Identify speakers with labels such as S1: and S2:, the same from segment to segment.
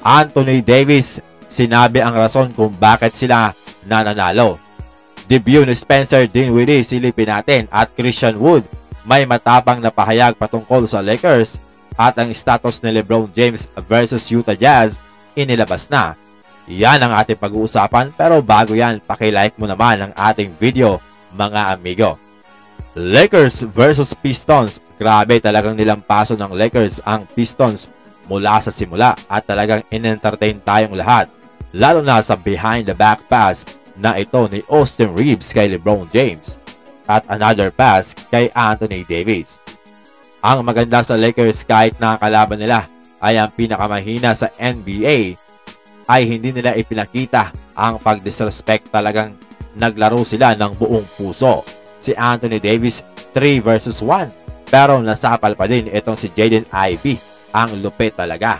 S1: Anthony Davis sinabi ang rason kung bakit sila nananalo. Debut ni Spencer Dinwiddie silipin natin at Christian Wood may matapang na pahayag patungkol sa Lakers at ang status ni LeBron James versus Utah Jazz inilabas na. Yan ang ating pag-uusapan pero bago yan, paki-like mo naman ang ating video mga amigo. Lakers versus Pistons. Grabe talagang nilampaso ng Lakers ang Pistons mula sa simula at talagang in-entertain tayong lahat. Lalo na sa behind the back pass na ito ni Austin Reeves kay LeBron James at another pass kay Anthony Davis. Ang maganda sa Lakers kahit nakakalaban nila ay ang pinakamahina sa NBA ay hindi nila ipinakita ang pag-disrespect, talagang naglaro sila ng buong puso. Si Anthony Davis 3 versus 1 pero nasapal pa din itong si Jaden Ivey. Ang lupit talaga.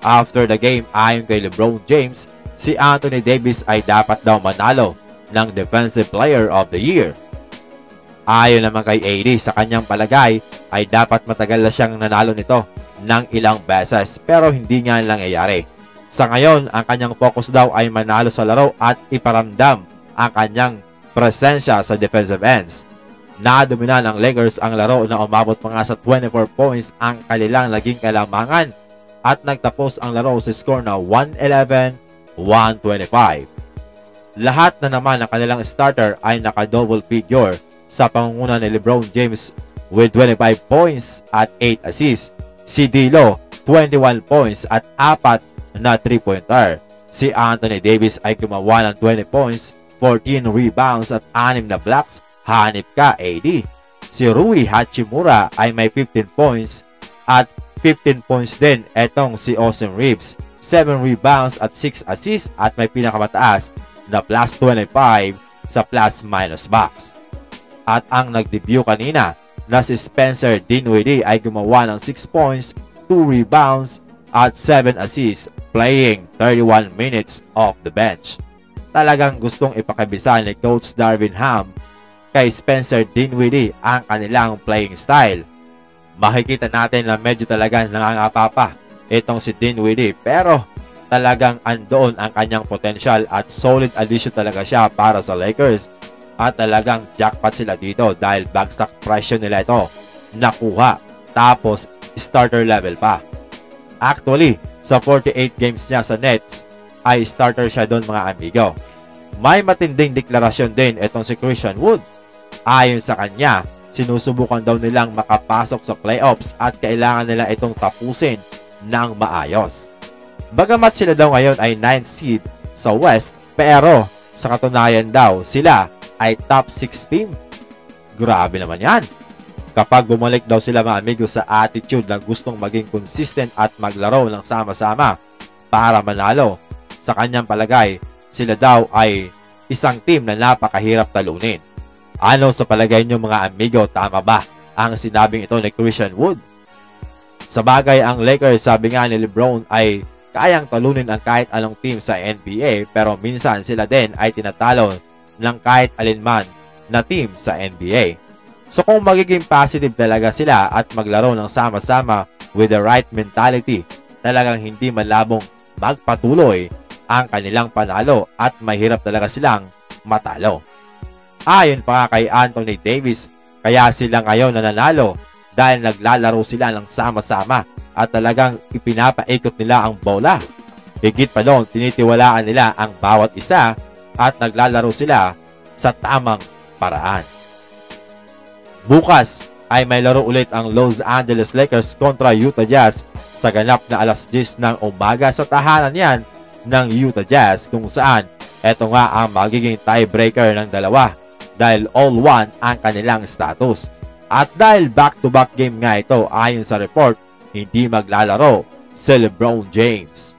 S1: After the game, ayon kay LeBron James, si Anthony Davis ay dapat daw manalo ng Defensive Player of the Year. Ayon naman kay AD, sa kanyang palagay ay dapat matagal na siyang nanalo nito ng ilang beses pero hindi nga nangyayari. Sa ngayon, ang kanyang focus daw ay manalo sa laro at iparamdam ang kanyang presensya sa defensive ends. Nadomina ng Lakers ang laro na umabot pa nga sa 24 points ang kanilang naging kalamangan at nagtapos ang laro sa score na 111-125. Lahat na naman ng kanilang starter ay naka-double figure sa pangunguna ni LeBron James with 25 points at 8 assists. Si D'Lo 21 points at 4 na 3-pointer. Si Anthony Davis ay gumawa ng 20 points, 14 rebounds at 6 na blocks. Hanip ka AD. Si Rui Hachimura ay may 15 points at 15 points din etong si Austin Reeves. 7 rebounds at 6 assists at may pinakamataas na plus 25 sa plus-minus box. At ang nag-debut kanina na si Spencer Dinwiddie ay gumawa ng 6 points, 2 rebounds at 7 assists playing 31 minutes off the bench. Talagang gustong ipakabisa ni Coach Darvin Ham kay Spencer Dinwiddie ang kanilang playing style. Makikita natin na medyo talagang nangangapapa itong si Dinwiddie pero talagang andoon ang kanyang potential at solid addition talaga siya para sa Lakers at talagang jackpot sila dito dahil bagsak presyo nila ito nakuha tapos starter level pa. Actually, sa 48 games niya sa Nets ay starter siya doon mga amigo. May matinding deklarasyon din itong si Christian Wood. Ayon sa kanya, sinusubukan daw nilang makapasok sa playoffs at kailangan nila itong tapusin ng maayos. Bagamat sila daw ngayon ay 9th seed sa West, pero sa katunayan daw sila ay top 6 team. Grabe naman yan. Kapag bumalik daw sila mga amigo sa attitude na gustong maging consistent at maglaro ng sama-sama para manalo, sa kanyang palagay, sila daw ay isang team na napakahirap talunin. Ano sa palagay nyo mga amigo, tama ba ang sinabing ito ni Christian Wood? Sa bagay, ang Lakers, sabi nga ni LeBron, ay kayang talunin ang kahit anong team sa NBA pero minsan sila din ay tinatalo ng kahit alinman na team sa NBA. So kung magiging positive talaga sila at maglaro ng sama-sama with the right mentality, talagang hindi malabong magpatuloy ang kanilang panalo at mahirap talaga silang matalo. Ayon pa kay Anthony Davis, kaya sila ngayon nananalo dahil naglalaro sila ng sama-sama at talagang ipinapaikot nila ang bola. Higit pa doon, tinitiwalaan nila ang bawat isa at naglalaro sila sa tamang paraan. Bukas ay may laro ulit ang Los Angeles Lakers kontra Utah Jazz sa ganap na alas 10 ng umaga sa tahanan yan ng Utah Jazz kung saan eto nga ang magiging tiebreaker ng dalawa dahil all-one ang kanilang status. At dahil back-to-back game nga ito ayon sa report, hindi maglalaro si LeBron James.